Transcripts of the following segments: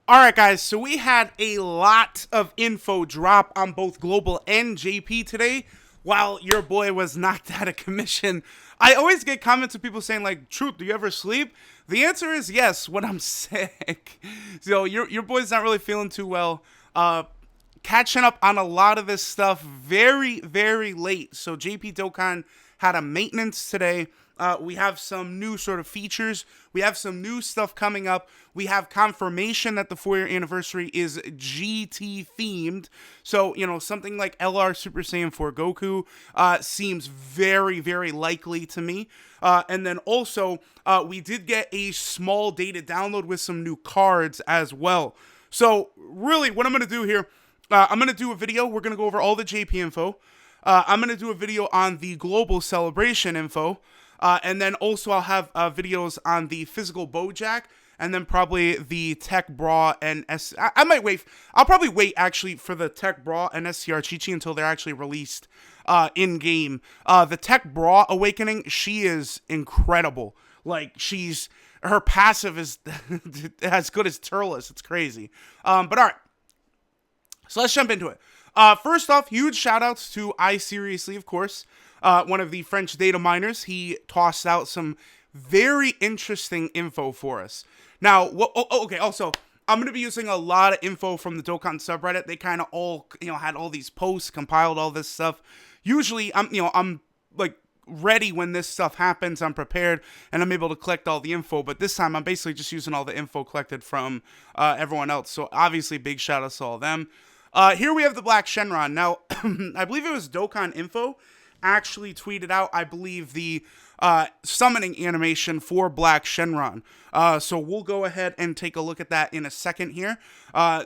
Alright guys, so we had a lot of info drop on both Global and JP today, while your boy was knocked out of commission. I always get comments of people saying like, Truth, do you ever sleep? The answer is yes, when I'm sick. So your boy's not really feeling too well. Catching up on a lot of this stuff very, very late. So JP Dokkan had a maintenance today. We have some new sort of features. We have some new stuff coming up. We have confirmation that the 4-year anniversary is GT themed. So, something like LR Super Saiyan 4 Goku seems very, very likely to me. And then also, we did get a small data download with some new cards as well. So, really, what I'm going to do here, I'm going to do a video. We're going to go over all the JP info. I'm going to do a video on the global celebration info. And then also I'll have videos on the physical Bojack, and then probably the Tech Bra and I might wait. I'll probably wait actually for the Tech Bra and SCR Chi-Chi until they're actually released in game. The Tech Bra Awakening, she is incredible. Like her passive is as good as Turles. It's crazy. But all right, so let's jump into it. First off, huge shout outs to iSeriously, of course. One of the French data miners. He tossed out some very interesting info for us. Now, okay, also, I'm going to be using a lot of info from the Dokkan subreddit. They kind of all, had all these posts, compiled all this stuff. Usually, I'm like ready when this stuff happens. I'm prepared, and I'm able to collect all the info. But this time, I'm basically just using all the info collected from everyone else. So, obviously, big shout outs to all of them. Here we have the Black Shenron. Now, I believe it was Dokkan Info actually tweeted out, I believe, the summoning animation for Black Shenron. So we'll go ahead and take a look at that in a second here.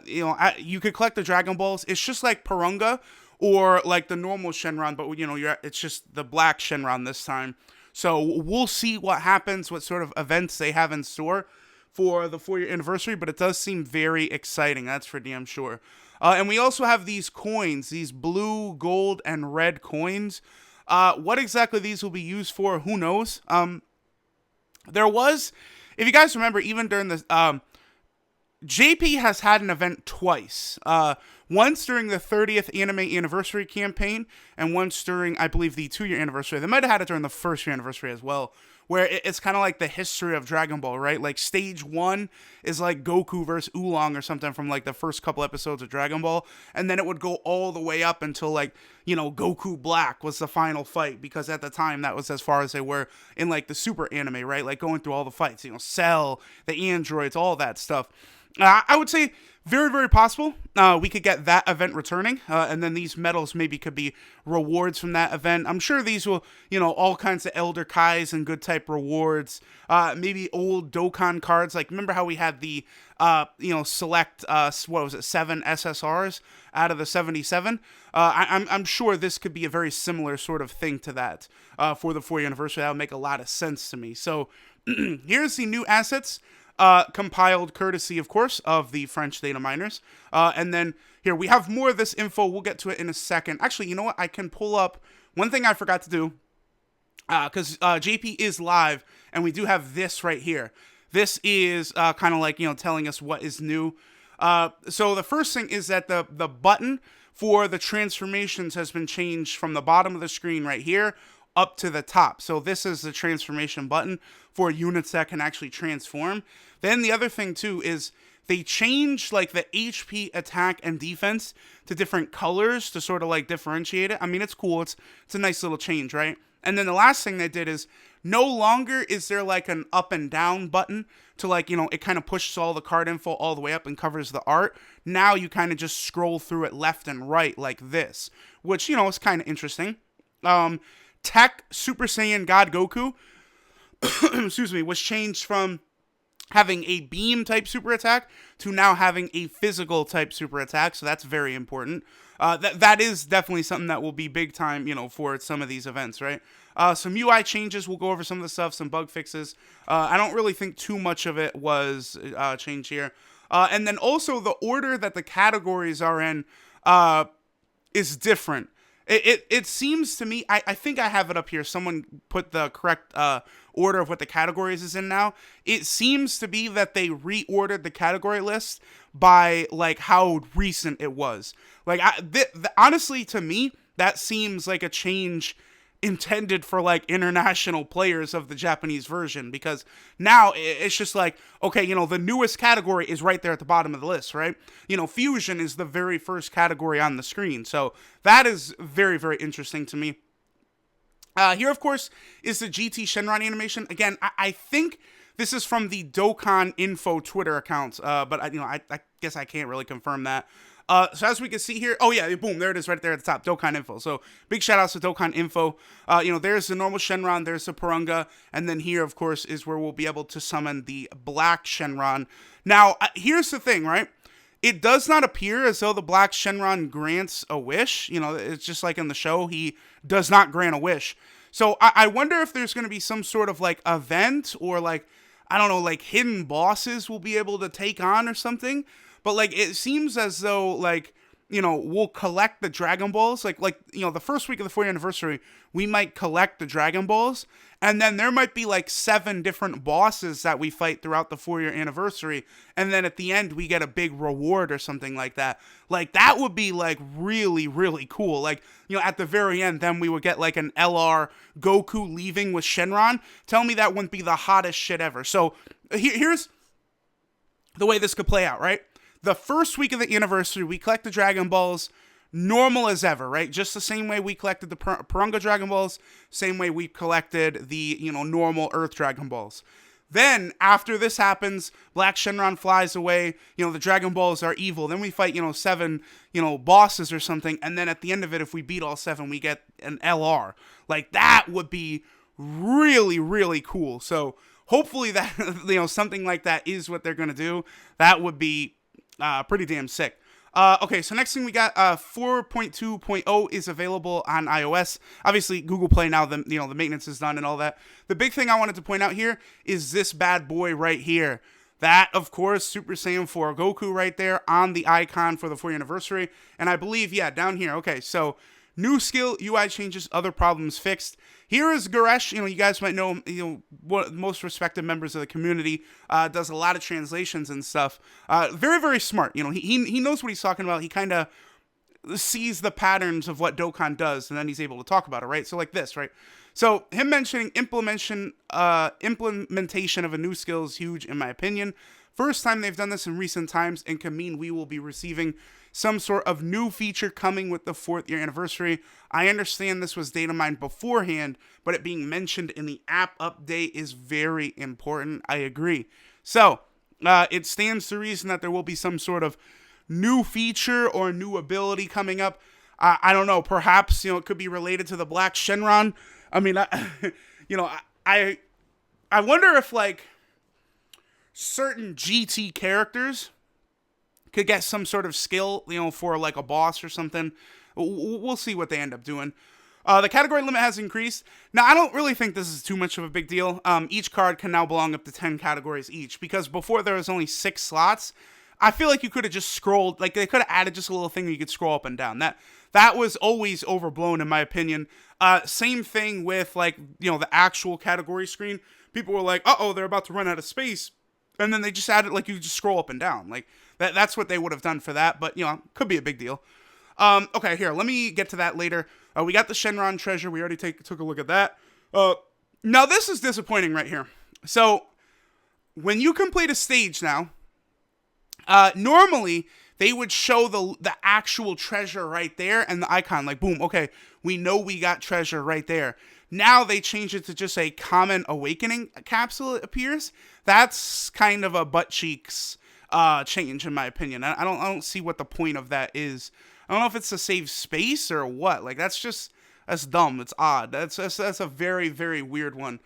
You could collect the Dragon Balls. It's just like Parunga or like the normal Shenron, but it's just the Black Shenron this time. So we'll see what happens, what sort of events they have in store for the 4-year anniversary, but it does seem very exciting. That's for damn sure. And we also have these coins, these blue, gold, and red coins. What exactly these will be used for, who knows? There was, if you guys remember, even during this, JP has had an event twice. Once during the 30th anime anniversary campaign, and once during, I believe, the 2-year anniversary. They might have had it during the 1st-year anniversary as well, where it's kind of like the history of Dragon Ball, right? Like, stage 1 is like Goku versus Oolong or something from like the first couple episodes of Dragon Ball, and then it would go all the way up until like, Goku Black was the final fight, because at the time that was as far as they were in like the Super anime, right? Like going through all the fights, Cell, the androids, all that stuff. I would say very, very possible we could get that event returning, and then these medals maybe could be rewards from that event. I'm sure these will, all kinds of Elder Kais and good type rewards, maybe old Dokkan cards. Like, remember how we had the, select, 7 SSRs out of the 77? I'm sure this could be a very similar sort of thing to that for the 4-year anniversary. That would make a lot of sense to me. So here's the new assets. Compiled courtesy, of course, of the French data miners. And then here we have more of this info. We'll get to it in a second. Actually, you know what? I can pull up one thing I forgot to do, because JP is live, and we do have this right here. This is kind of like, telling us what is new. So the first thing is that the button for the transformations has been changed from the bottom of the screen right here up to the top. So this is the transformation button for units that can actually transform. Then the other thing too is they changed like the HP, attack, and defense to different colors to sort of like differentiate it. I mean, it's cool. It's a nice little change, right? And then the last thing they did is no longer is there like an up and down button to like, it kind of pushes all the card info all the way up and covers the art. Now you kind of just scroll through it left and right like this, which, is kind of interesting. Tech Super Saiyan God Goku, excuse me, was changed from having a beam type super attack to now having a physical type super attack. So that's very important. That is definitely something that will be big time, for some of these events, right? Some UI changes. We'll go over some of the stuff, some bug fixes. I don't really think too much of it was changed here. And then also the order that the categories are in is different. It seems to me, I think I have it up here. Someone put the correct order of what the categories is in now. It seems to be that they reordered the category list by like how recent it was. Like honestly, to me, that seems like a change intended for like international players of the Japanese version, because now it's just like, okay, the newest category is right there at the bottom of the list, right? Fusion is the very first category on the screen. So that is very, very interesting to me. Here, of course, is the GT Shenron animation. Again, I think this is from the Dokkan Info Twitter accounts, but I guess I can't really confirm that. So as we can see here, oh yeah, boom, there it is right there at the top, Dokkan Info. So big shout outs to Dokkan Info. There's the normal Shenron, there's the Purunga, and then here, of course, is where we'll be able to summon the Black Shenron. Now, here's the thing, right? It does not appear as though the Black Shenron grants a wish. It's just like in the show, he does not grant a wish. So I wonder if there's going to be some sort of like event or like, I don't know, like hidden bosses we'll be able to take on or something. But like it seems as though like, we'll collect the Dragon Balls. Like the first week of the 4th anniversary, we might collect the Dragon Balls. And then there might be like 7 different bosses that we fight throughout the 4-year anniversary. And then at the end, we get a big reward or something like that. Like that would be like really, really cool. Like, at the very end, then we would get like an LR Goku leaving with Shenron. Tell me that wouldn't be the hottest shit ever. So here's the way this could play out, right? The first week of the anniversary, we collect the Dragon Balls normal as ever, right? Just the same way we collected the Purunga Dragon Balls, same way we collected the, normal Earth Dragon Balls. Then, after this happens, Black Shenron flies away, the Dragon Balls are evil. Then we fight, 7, bosses or something, and then at the end of it, if we beat all 7, we get an LR. Like, that would be really, really cool. So, hopefully that, something like that is what they're going to do. That would be pretty damn sick. Okay, so next thing we got, 4.2.0 is available on iOS. Obviously, Google Play now, the maintenance is done and all that. The big thing I wanted to point out here is this bad boy right here. That, of course, Super Saiyan 4 Goku right there on the icon for the 4th anniversary. And I believe, yeah, down here. Okay, so new skill, UI changes, other problems fixed. Here is Goresh. You guys might know, one of the most respected members of the community, does a lot of translations and stuff. Very, very smart. He knows what he's talking about. He kind of sees the patterns of what Dokkan does, and then he's able to talk about it, right? So like this, right? So him mentioning implementation of a new skill is huge, in my opinion. First time they've done this in recent times, and can mean we will be receiving some sort of new feature coming with the 4th year anniversary. I understand this was data mined beforehand, but it being mentioned in the app update is very important. I agree. So, it stands to reason that there will be some sort of new feature or new ability coming up. I don't know, perhaps, it could be related to the Black Shenron. I mean, I wonder if, like, certain GT characters could get some sort of skill, for like a boss or something. We'll see what they end up doing. The category limit has increased. Now, I don't really think this is too much of a big deal. Each card can now belong up to 10 categories each, because before there was only 6 slots. I feel like you could have just scrolled, like they could have added just a little thing where you could scroll up and down. That was always overblown, in my opinion. Same thing with, like, the actual category screen. People were like, uh-oh, they're about to run out of space. And then they just added, like, you just scroll up and down. Like, that's what they would have done for that. But, could be a big deal. Okay, here, let me get to that later. We got the Shenron Treasure. We already took a look at that. Now, this is disappointing right here. So, when you complete a stage now, normally, they would show the actual treasure right there and the icon. Like, boom, okay, we know we got treasure right there. Now they change it to just a common awakening capsule, it appears. That's kind of a butt cheeks change, in my opinion. I don't see what the point of that is. I don't know if it's to save space or what. Like, that's dumb. It's odd. That's a very, very weird one.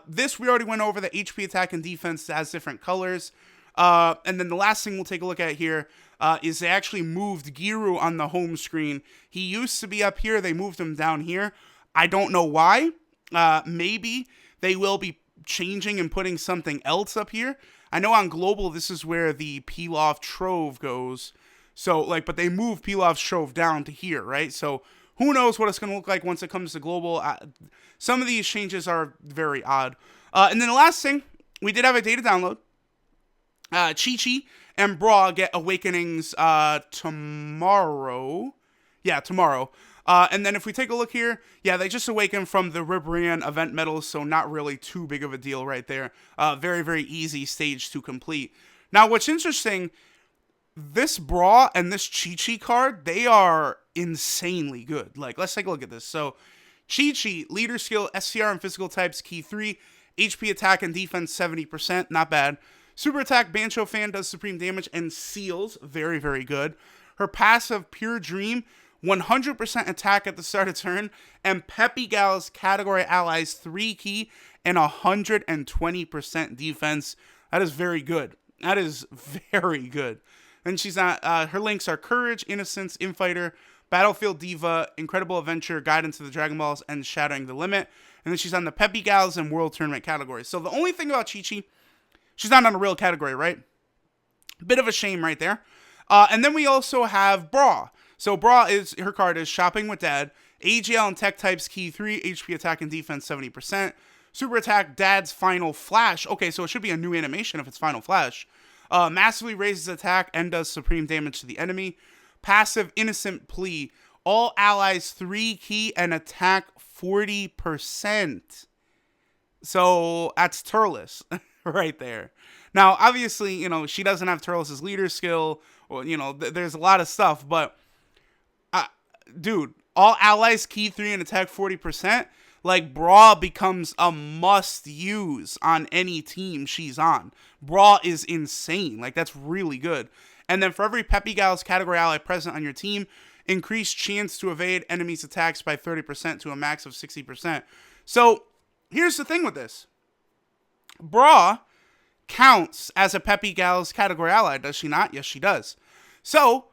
This, we already went over. The HP, attack, and defense has different colors. And then the last thing we'll take a look at here is they actually moved Giru on the home screen. He used to be up here. They moved him down here. I don't know why. Maybe they will be changing and putting something else up here. I know on global, this is where the Pilaf Trove goes. So, like, but they moved Pilaf's Trove down to here, right? So Who knows what it's going to look like once it comes to global. Some of these changes are very odd. And then the last thing, we did have a data download. Chi-Chi and Bra get Awakenings tomorrow. Yeah, tomorrow. And then if we take a look here, yeah, they just awaken from the Ribrian event medals, so not really too big of a deal right there. Very, very easy stage to complete. Now, what's interesting, this Bra and this Chi-Chi card, they are insanely good. Like, let's take a look at this. So, Chi-Chi, leader skill, SCR and physical types, key 3, HP attack and defense 70%, not bad. Super attack, Bancho Fan does supreme damage and seals, very, very good. Her passive, Pure Dream, 100% attack at the start of turn, and Peppy Gal's category allies 3 key and 120% defense. That is very good. That is very good. And she's not, her links are Courage, Innocence, Infighter, Battlefield Diva, Incredible Adventure, Guidance to the Dragon Balls, and Shattering the Limit. And then she's on the Peppy Gals and World Tournament categories. So the only thing about Chi-Chi, she's not on a real category, right? Bit of a shame right there. And then we also have Bra. So Bra is, her card is Shopping with Dad, AGL and Tech Types, key 3, HP attack and defense 70%. Super attack, Dad's Final Flash. Okay, so it should be a new animation if it's Final Flash. Massively raises attack and does supreme damage to the enemy. Passive, Innocent Plea. All allies 3 key and attack 40%. So that's Turles right there. Now, obviously, you know, she doesn't have Turles' leader skill, or, you know, there's a lot of stuff, but, dude, all allies key 3 and attack 40%, like, Bra becomes a must-use on any team she's on. Bra is insane. Like, that's really good. And then for every Peppy Gal's category ally present on your team, increase chance to evade enemies' attacks by 30% to a max of 60%. So, here's the thing with this. Bra counts as a Peppy Gal's category ally, does she not? Yes, she does. So,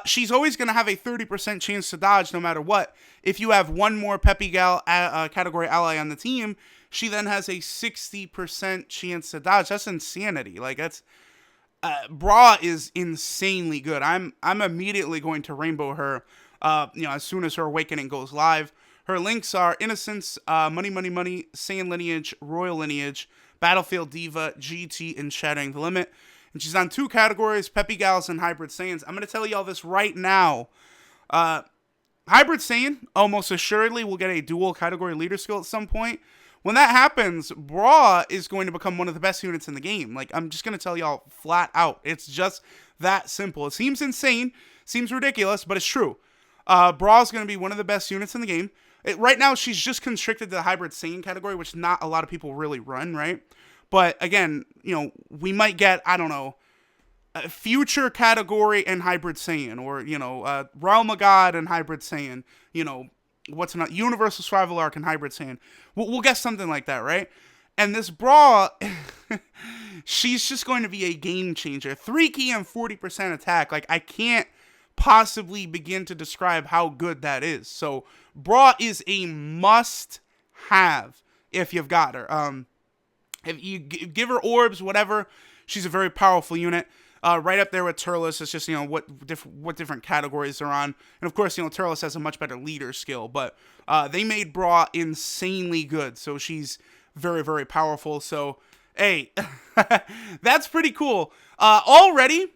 she's always going to have a 30% chance to dodge no matter what. If you have one more Peppy Gal category ally on the team, she then has a 60% chance to dodge. That's insanity. Like, that's... Bra is insanely good. I'm immediately going to rainbow her, as soon as her awakening goes live. Her links are Innocence, Money, Money, Money, Saiyan Lineage, Royal Lineage, Battlefield Diva, GT, and Shattering the Limit. And she's on 2 categories, Peppy Gals and Hybrid Saiyans. I'm going to tell you all this right now. Hybrid Saiyan almost assuredly will get a dual category leader skill at some point. When that happens, Bra is going to become one of the best units in the game. Like, I'm just going to tell y'all flat out. It's just that simple. It seems insane, seems ridiculous, but it's true. Bra is going to be one of the best units in the game. Right now, she's just constricted to the Hybrid Saiyan category, which not a lot of people really run, right? But again, you know, we might get, I don't know, a future category and Hybrid Saiyan, or, you know, Realm of God and Hybrid Saiyan, you know, what's not Universal Survival Arc and Hybrid Saiyan. We'll guess something like that, right? And this Bra, she's just going to be a game changer. 3 key and 40% attack. Like, I can't possibly begin to describe how good that is. So, Bra is a must-have if you've got her. If you give her orbs, whatever, she's a very powerful unit. Right up there with Turles. It's just, you know, what different categories they're on. And of course, you know, Turles has a much better leader skill, but they made Bra insanely good. So she's very, very powerful. So, hey, that's pretty cool. Already,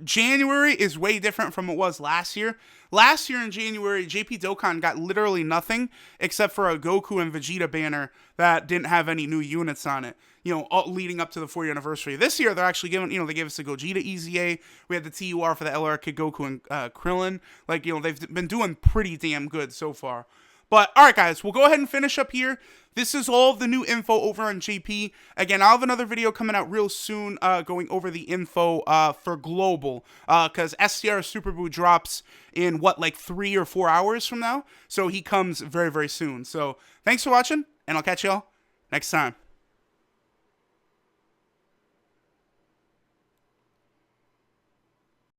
January is way different from what it was last year. Last year in January, JP Dokkan got literally nothing except for a Goku and Vegeta banner that didn't have any new units on it, you know, leading up to the 40th anniversary. This year, they're actually giving, you know, they gave us the Gogeta EZA. We had the TUR for the LR Kid Goku and Krillin. Like, you know, they've been doing pretty damn good so far. But, alright guys, we'll go ahead and finish up here. This is all of the new info over on JP. Again, I'll have another video coming out real soon going over the info for Global. Because SCR Super Boo drops in, what, like 3 or 4 hours from now? So he comes very, very soon. So, thanks for watching, and I'll catch y'all next time.